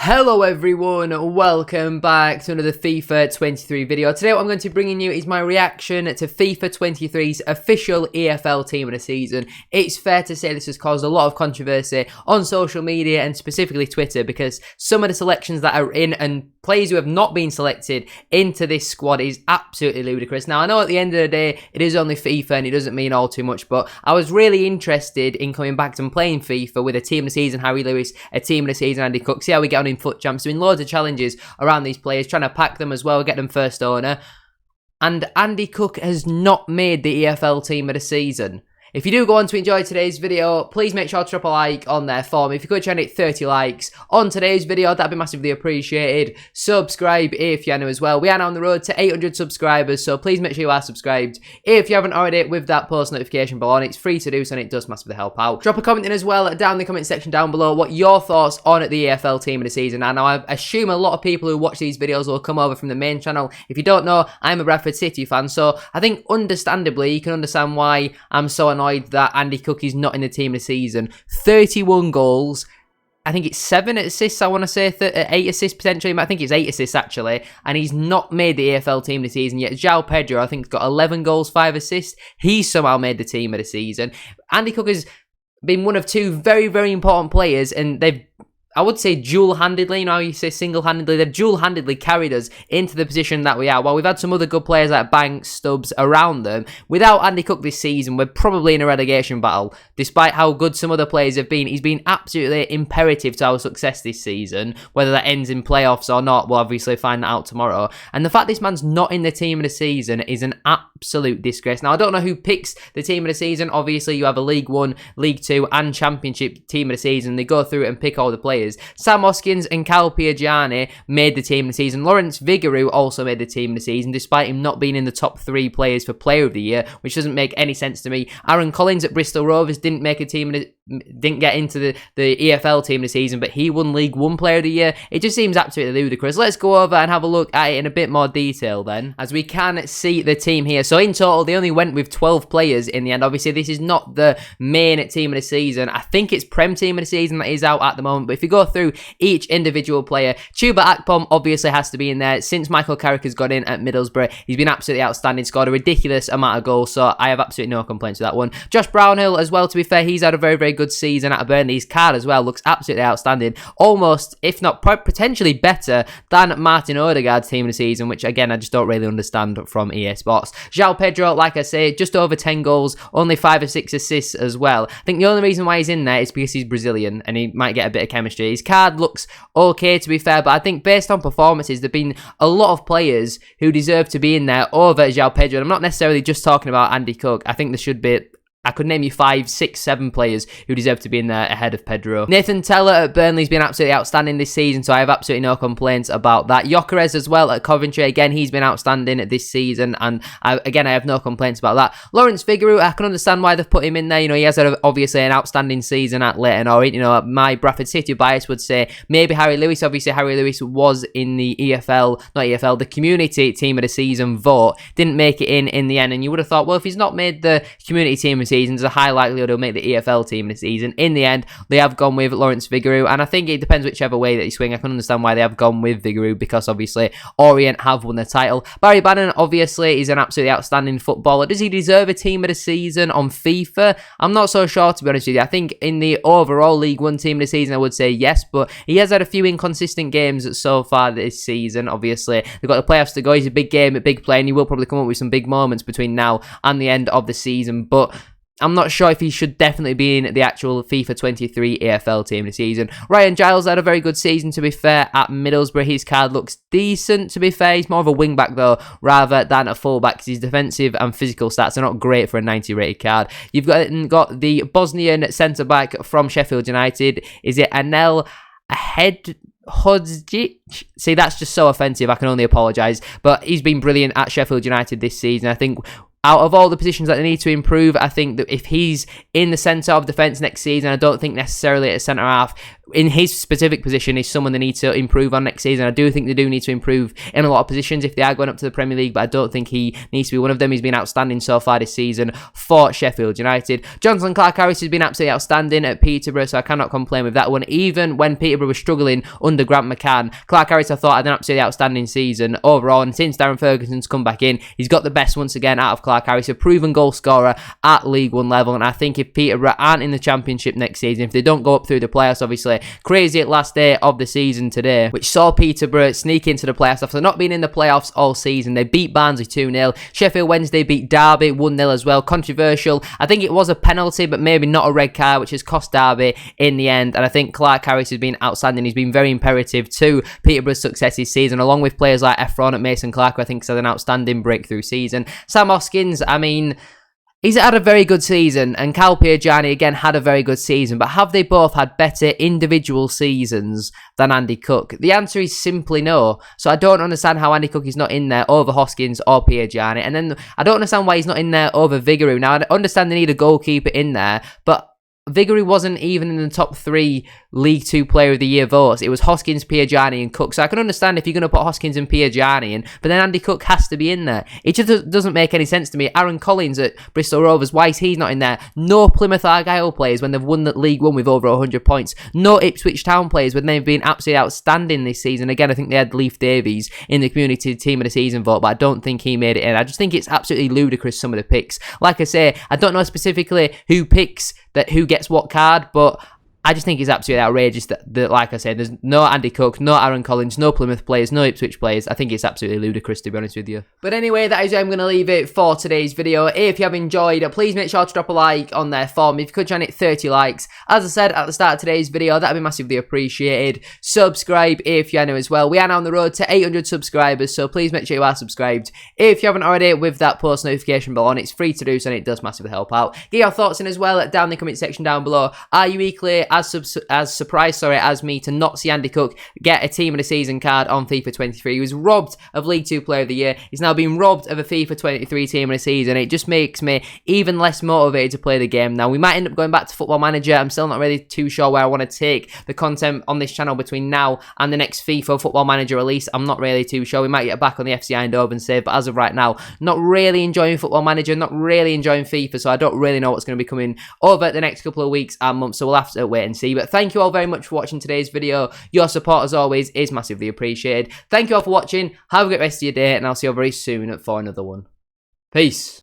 Hello everyone, welcome back to another FIFA 23 video. Today what I'm going to be bringing you is my reaction to FIFA 23's official EFL Team of the Season. It's fair to say this has caused a lot of controversy on social media and specifically Twitter because some of the selections that are in and players who have not been selected into this squad is absolutely ludicrous. Now I know at the end of the day it is only FIFA and it doesn't mean all too much, but I was really interested in coming back and playing FIFA with a Team of the Season Harry Lewis, a Team of the Season Andy Cook, see how we get on in FUT Champs, doing loads of challenges around these players, trying to pack them as well, get them first owner. And Andy Cook has not made the EFL Team of the Season. If you do go on to enjoy today's video, please make sure to drop a like on there for me. If you could try and hit 30 likes on today's video, that'd be massively appreciated. Subscribe if you're new as well. We are now on the road to 800 subscribers, so please make sure you are subscribed. If you haven't already, with that post notification bell on, it's free to do so and it does massively help out. Drop a comment in as well down in the comment section down below what your thoughts on the EFL Team of the Season are. Now, I assume a lot of people who watch these videos will come over from the main channel. If you don't know, I'm a Bradford City fan, so I think understandably you can understand why I'm so annoyed that Andy Cook is not in the Team of the Season. 31 goals. I think it's 7 assists, I want to say, 8 assists potentially. I think it's 8 assists actually. And he's not made the EFL Team of the Season yet. João Pedro, I think, has got 11 goals, 5 assists. He's somehow made the Team of the Season. Andy Cook has been one of two very, very important players, and they've, I would say, dual-handedly, you know how you say single-handedly, they've dual-handedly carried us into the position that we are. While we've had some other good players like Banks, Stubbs around them, without Andy Cook this season, we're probably in a relegation battle. Despite how good some other players have been, he's been absolutely imperative to our success this season. Whether that ends in playoffs or not, we'll obviously find that out tomorrow. And the fact this man's not in the Team of the Season is an absolute disgrace. Now, I don't know who picks the Team of the Season. Obviously, you have a League 1, League 2 and Championship Team of the Season. They go through it and pick all the players. Sam Hoskins and Cal Piagiani made the Team of the Season. Lawrence Vigouroux also made the Team of the Season, despite him not being in the top 3 players for Player of the Year, which doesn't make any sense to me. Aaron Collins at Bristol Rovers didn't make a didn't get into the EFL Team of the Season, but he won League 1 Player of the Year. It just seems absolutely ludicrous. Let's go over and have a look at it in a bit more detail then, as we can see the team here. So in total, they only went with 12 players in the end. Obviously, this is not the main Team of the Season. I think it's Prem Team of the Season that is out at the moment, but if you go through each individual player, Chuba Akpom obviously has to be in there. Since Michael Carrick has got in at Middlesbrough, he's been absolutely outstanding, scored a ridiculous amount of goals, so I have absolutely no complaints with that one. Josh Brownhill as well, to be fair, he's had a very, very good season at Burnley. His card as well looks absolutely outstanding, almost, if not potentially better than Martin Odegaard's Team of the Season, which again I just don't really understand from EA Sports. João Pedro, like I say, just over 10 goals, only 5 or 6 assists as well. I think the only reason why he's in there is because he's Brazilian and he might get a bit of chemistry. His card looks okay, to be fair, but I think based on performances, there have been a lot of players who deserve to be in there over João Pedro. And I'm not necessarily just talking about Andy Cook. I think there should be, I could name you 5, 6, 7 players who deserve to be in there ahead of Pedro. Nathan Teller at Burnley's been absolutely outstanding this season, so I have absolutely no complaints about that. Gyökeres as well at Coventry, again, he's been outstanding this season, and I have no complaints about that. Lawrence Vigouroux, I can understand why they've put him in there. You know, he has had obviously an outstanding season at Leyton Orient. You know, my Bradford City bias would say maybe Harry Lewis. Obviously, Harry Lewis was in the the Community Team of the Season vote, didn't make it in the end, and you would have thought, well, if he's not made the Community Team of the Season, there's a high likelihood he'll make the EFL Team of the Season. In the end, they have gone with Lawrence Vigouroux, and I think it depends whichever way that you swing. I can understand why they have gone with Vigouroux, because obviously Orient have won the title. Barry Bannon, obviously, is an absolutely outstanding footballer. Does he deserve a Team of the Season on FIFA? I'm not so sure, to be honest with you. I think in the overall League 1 Team of the Season, I would say yes, but he has had a few inconsistent games so far this season. Obviously, they've got the playoffs to go. He's a big game, a big player, and he will probably come up with some big moments between now and the end of the season, but I'm not sure if he should definitely be in the actual FIFA 23 EFL Team of the Season. Ryan Giles had a very good season, to be fair, at Middlesbrough. His card looks decent, to be fair. He's more of a wing-back, though, rather than a full-back, because his defensive and physical stats are not great for a 90-rated card. You've got the Bosnian centre-back from Sheffield United. Is it Anel Hodzic? See, that's just so offensive. I can only apologise. But he's been brilliant at Sheffield United this season. I think out of all the positions that they need to improve, I think that if he's in the centre of defence next season, I don't think necessarily at centre half, in his specific position, is someone they need to improve on next season. I do think they do need to improve in a lot of positions if they are going up to the Premier League, but I don't think he needs to be one of them. He's been outstanding so far this season for Sheffield United. Jonathan Clark-Harris has been absolutely outstanding at Peterborough, so I cannot complain with that one. Even when Peterborough was struggling under Grant McCann, Clark-Harris, I thought, had an absolutely outstanding season overall, and since Darren Ferguson's come back in, he's got the best once again out of Clark-Harris, a proven goal scorer at League One level, and I think if Peterborough aren't in the Championship next season, if they don't go up through the playoffs, obviously, crazy at last day of the season today, which saw Peterborough sneak into the playoffs after not being in the playoffs all season. They beat Barnsley 2-0. Sheffield Wednesday beat Derby 1-0 as well. Controversial. I think it was a penalty, but maybe not a red card, which has cost Derby in the end. And I think Clark-Harris has been outstanding. He's been very imperative to Peterborough's success this season, along with players like Efron at Mason Clark, who I think has had an outstanding breakthrough season. Sam Hoskins, I mean, he's had a very good season, and Cal Piergianni again had a very good season, but have they both had better individual seasons than Andy Cook? The answer is simply no. So I don't understand how Andy Cook is not in there over Hoskins or Piergianni, and then I don't understand why he's not in there over Vigouroux. Now, I understand they need a goalkeeper in there, but Vigouroux wasn't even in the top 3 League 2 Player of the Year votes. It was Hoskins, Piergianni and Cook. So I can understand if you're going to put Hoskins and Piergianni in, but then Andy Cook has to be in there. It just doesn't make any sense to me. Aaron Collins at Bristol Rovers, why is he not in there? No Plymouth Argyle players when they've won the League One with over 100 points. No Ipswich Town players when they've been absolutely outstanding this season. Again, I think they had Leif Davies in the Community Team of the Season vote, but I don't think he made it in. I just think it's absolutely ludicrous, some of the picks. Like I say, I don't know specifically who picks who gets what card, but I just think it's absolutely outrageous that, like I said, there's no Andy Cook, no Aaron Collins, no Plymouth players, no Ipswich players. I think it's absolutely ludicrous, to be honest with you. But anyway, that is where I'm going to leave it for today's video. If you have enjoyed, please make sure to drop a like on there for me. If you could try and hit 30 likes. As I said at the start of today's video, that would be massively appreciated. Subscribe if you're new as well. We are now on the road to 800 subscribers, so please make sure you are subscribed. If you haven't already, with that post notification bell on, it's free to do so and it does massively help out. Get your thoughts in as well down in the comment section down below. Are you equally as surprised as me to not see Andy Cook get a Team of the Season card on FIFA 23? He was robbed of League 2 Player of the Year. He's now been robbed of a FIFA 23 Team of the Season. It just makes me even less motivated to play the game. Now, we might end up going back to Football Manager. I'm still not really too sure where I want to take the content on this channel between now and the next FIFA Football Manager release. I'm not really too sure. We might get back on the FC Eindhoven save, but as of right now, not really enjoying Football Manager, not really enjoying FIFA, so I don't really know what's going to be coming over the next couple of weeks and months, so we'll have to wait and see. But thank you all very much for watching today's video. Your support, as always, is massively appreciated. Thank you all for watching. Have a great rest of your day, and I'll see you all very soon for another one. Peace.